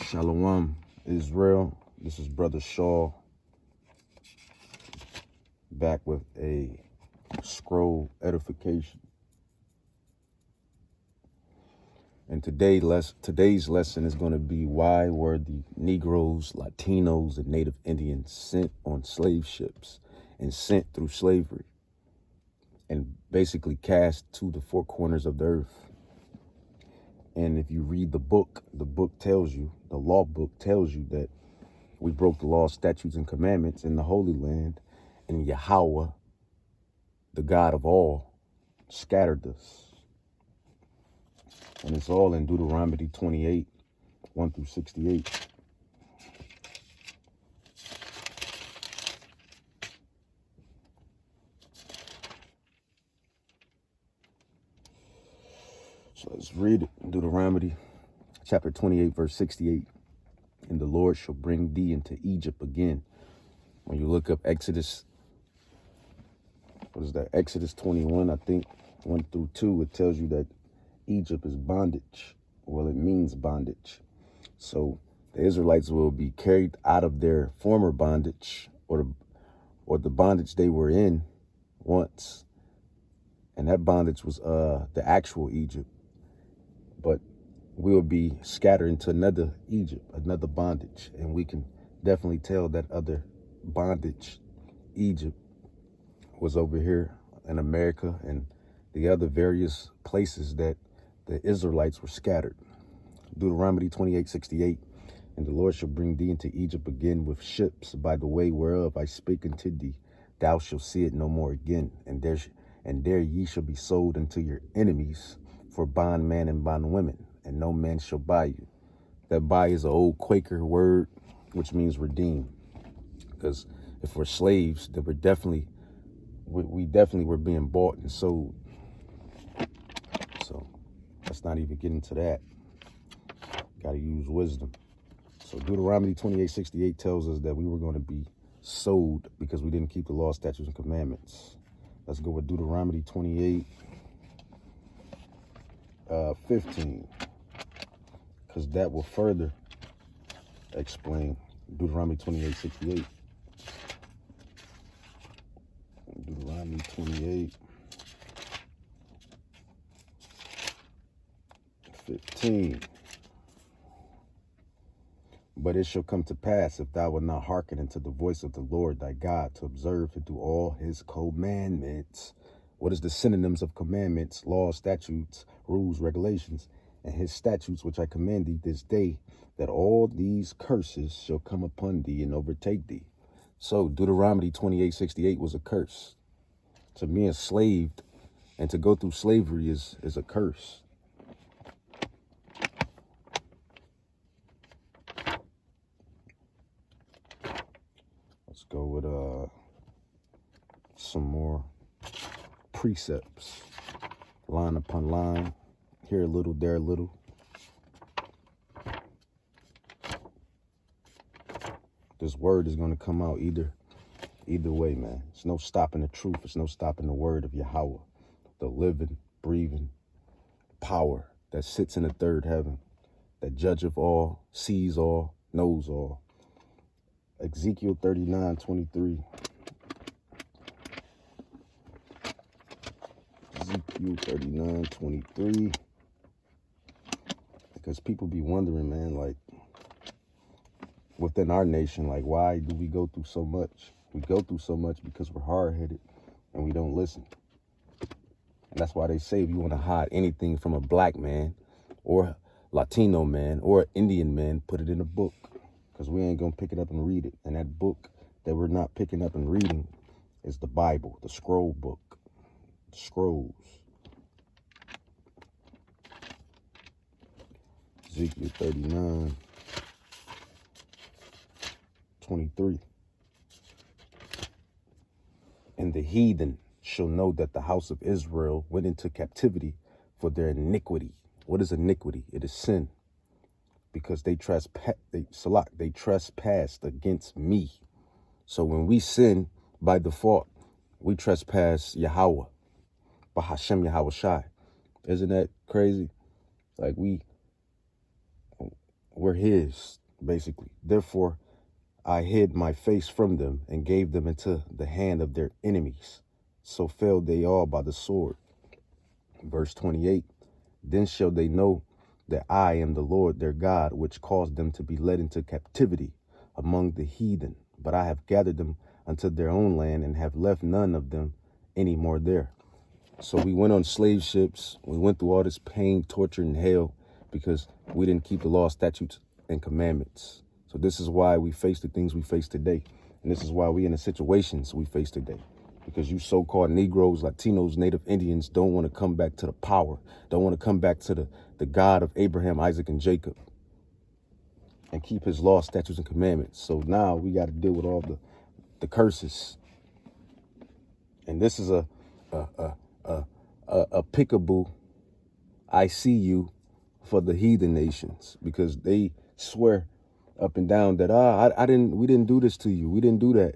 Shalom, Israel. This is Brother Shaw back with a scroll edification. And today's lesson is going to be why were the Negroes, Latinos, and Native Indians sent on slave ships and sent through slavery and basically cast to the four corners of the earth. And if you read the book tells you, the law book tells you that we broke the law, statutes, and commandments in the Holy Land, and Yahweh, the God of all, scattered us. And it's all in Deuteronomy 28, 1 through 68. So let's read it. Deuteronomy chapter 28, verse 68. And the Lord shall bring thee into Egypt again. When you look up Exodus, Exodus 21, I think, 1 through 2, it tells you that Egypt is bondage. Well, it means bondage. So the Israelites will be carried out of their former bondage or the bondage they were in once. And that bondage was the actual Egypt. But we will be scattered into another Egypt, another bondage. And we can definitely tell that other bondage, Egypt, was over here in America and the other various places that the Israelites were scattered. Deuteronomy 28:68. And the Lord shall bring thee into Egypt again with ships, by the way whereof I spake unto thee. Thou shalt see it no more again. And there ye shall be sold unto your enemies for bondman and bondwomen, and no man shall buy you. That buy is an old Quaker word, which means redeem. Because if we're slaves, then we definitely were being bought and sold. So let's not even get into that. Got to use wisdom. So Deuteronomy 28:68 tells us that we were going to be sold because we didn't keep the law, statutes, and commandments. Let's go with Deuteronomy 28:15, because that will further explain Deuteronomy 28:68. Deuteronomy 28:15. But it shall come to pass, if thou wilt not hearken unto the voice of the Lord thy God, to observe to do all his commandments. What is the synonyms of commandments? Laws, statutes, rules, regulations, and his statutes which I command thee this day, that all these curses shall come upon thee and overtake thee. So Deuteronomy 28:68 was a curse. To be enslaved and to go through slavery is a curse. Let's go with some more precepts, line upon line, here a little, there a little. This word is going to come out either way, man. It's no stopping the truth. It's no stopping the word of Yahweh, the living, breathing power that sits in the third heaven, that judgeth all, sees all, knows all. Ezekiel 39:23. Ezekiel 39:23. Because people be wondering, man, like, within our nation, like, why do we go through so much? We go through so much because we're hard-headed and we don't listen. And that's why they say if you want to hide anything from a black man or Latino man or Indian man, put it in a book. Because we ain't going to pick it up and read it. And that book that we're not picking up and reading is the Bible, the scroll book, the scrolls. Ezekiel 39:23. And the heathen shall know that the house of Israel went into captivity for their iniquity. What is iniquity? It is sin. Because they trespassed against me. So when we sin by default, we trespass Yahweh, Bahashem Yahweh Shai. Isn't that crazy? Like we We're his, basically. Therefore, I hid my face from them and gave them into the hand of their enemies. So fell they all by the sword. Verse 28, then shall they know that I am the Lord their God, which caused them to be led into captivity among the heathen. But I have gathered them unto their own land and have left none of them any more there. So we went on slave ships. We went through all this pain, torture, and hell because we didn't keep the law, statutes, and commandments. So this is why we face the things we face today. And this is why we in the situations we face today. Because you so-called Negroes, Latinos, Native Indians don't want to come back to the power. Don't want to come back to the God of Abraham, Isaac, and Jacob and keep his law, statutes, and commandments. So now we got to deal with all the curses. And this is a pickable I see you for the heathen nations, because they swear up and down that we didn't do this to you, we didn't do that,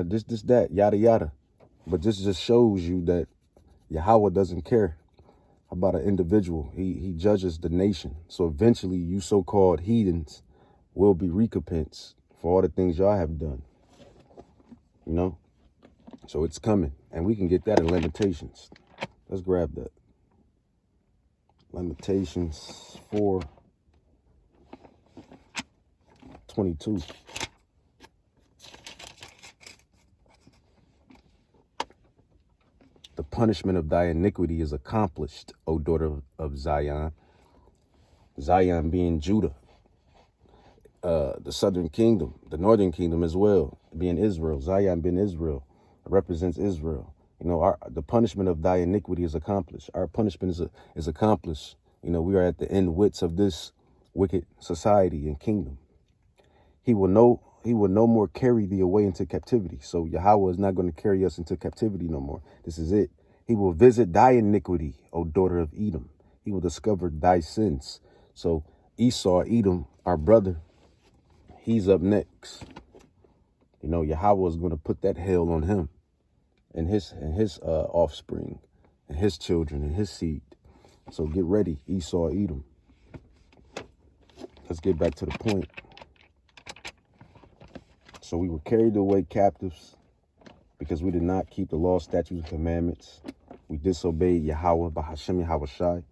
this that, yada yada. But this just shows you that Yahweh doesn't care about an individual. He judges the nation. So eventually you so-called heathens will be recompensed for all the things y'all have done, you know. So it's coming, and we can get that in Lamentations. Let's grab that. Lamentations 4:22. The punishment of thy iniquity is accomplished, O daughter of Zion. Zion being Judah, the southern kingdom, the northern kingdom as well, being Israel. Zion being Israel, represents Israel. You know, the punishment of thy iniquity is accomplished. Our punishment is accomplished. You know, we are at the end wits of this wicked society and kingdom. He will no more carry thee away into captivity. So Yahweh is not going to carry us into captivity no more. This is it. He will visit thy iniquity, O daughter of Edom. He will discover thy sins. So Esau, Edom, our brother, he's up next. You know, Yahweh is going to put that hell on him and his offspring and his children and his seed. So get ready, Esau, Edom. Let's get back to the point. So we were carried away captives because we did not keep the law, statutes, and commandments. We disobeyed Yahweh by Hashem Yahawashi,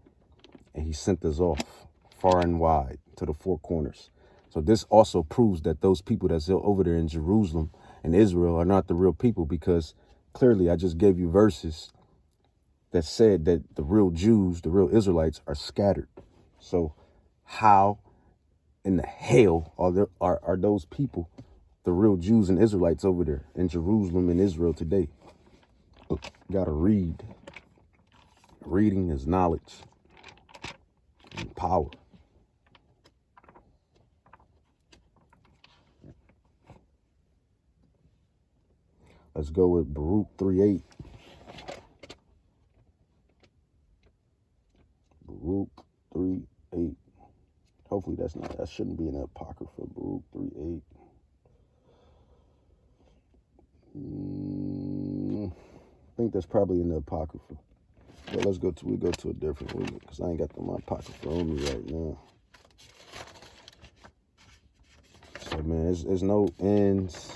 and he sent us off far and wide to the four corners. So this also proves that those people that's over there in Jerusalem and Israel are not the real people, because clearly I just gave you verses that said that the real Jews, the real Israelites, are scattered. So how in the hell are those people, the real Jews and Israelites, over there in Jerusalem and Israel today? Gotta read. Reading is knowledge and power. Let's go with Baruch 3:8. Baruch 3:8. Hopefully that shouldn't be in the Apocrypha. Baruch 3:8. I think that's probably in the Apocrypha. But we go to a different one, because I ain't got my Apocrypha on me right now. So man, there's no ends.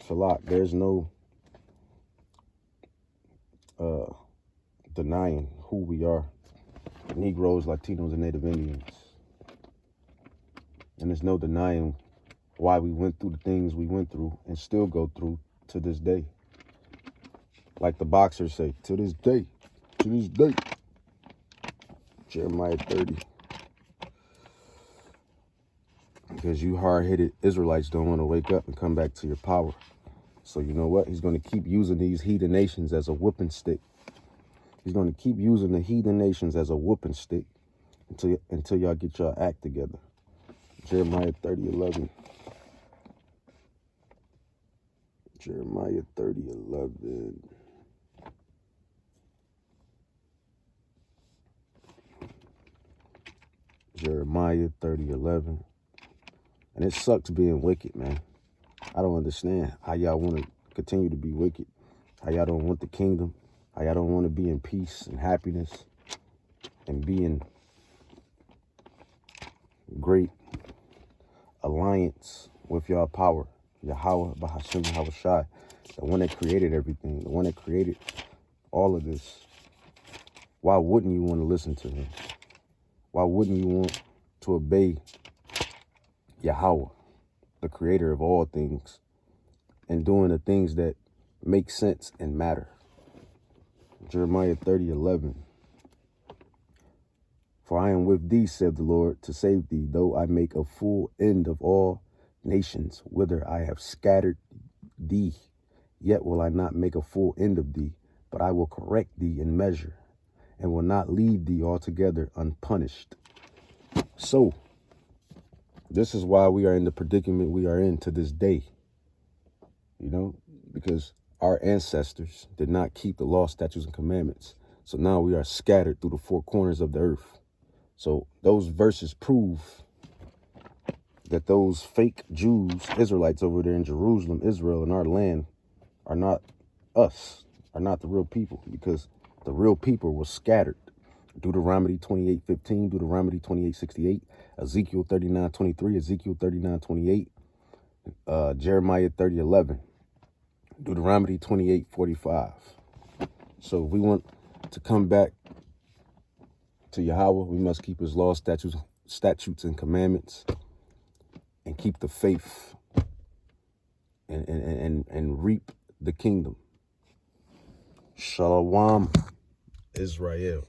Salak, there's no denying who we are. Negroes, Latinos, and Native Indians. And there's no denying why we went through the things we went through and still go through to this day. Like the boxers say, to this day, to this day. Jeremiah 30. Because you hard-headed Israelites don't want to wake up and come back to your power. So you know what? He's going to keep using these heathen nations as a whooping stick. He's going to keep using the heathen nations as a whooping stick until y'all get your act together. Jeremiah 30:11. Jeremiah 30:11. Jeremiah 30:11. And it sucks being wicked, man. I don't understand how y'all want to continue to be wicked. How y'all don't want the kingdom. How y'all don't want to be in peace and happiness and be in great alliance with your power, Yahweh, Bahashim, Yahushai, the one that created everything, the one that created all of this. Why wouldn't you want to listen to him? Why wouldn't you want to obey Yahweh, the creator of all things, and doing the things that make sense and matter? Jeremiah 30:11. For I am with thee, said the Lord, to save thee, though I make a full end of all nations, whither I have scattered thee. Yet will I not make a full end of thee, but I will correct thee in measure, and will not leave thee altogether unpunished. So, this is why we are in the predicament we are in to this day. You know, because our ancestors did not keep the law, statutes, and commandments. So now we are scattered through the four corners of the earth. So those verses prove that those fake Jews, Israelites over there in Jerusalem, Israel, in our land, are not us, are not the real people, because the real people were scattered. Deuteronomy 28:15, Deuteronomy 28:68, Ezekiel 39:23, Ezekiel 39:28, Jeremiah 30:11, Deuteronomy 28:45. So if we want to come back to Yahweh, we must keep his laws, statutes, and commandments, and keep the faith and reap the kingdom. Shalom, Israel.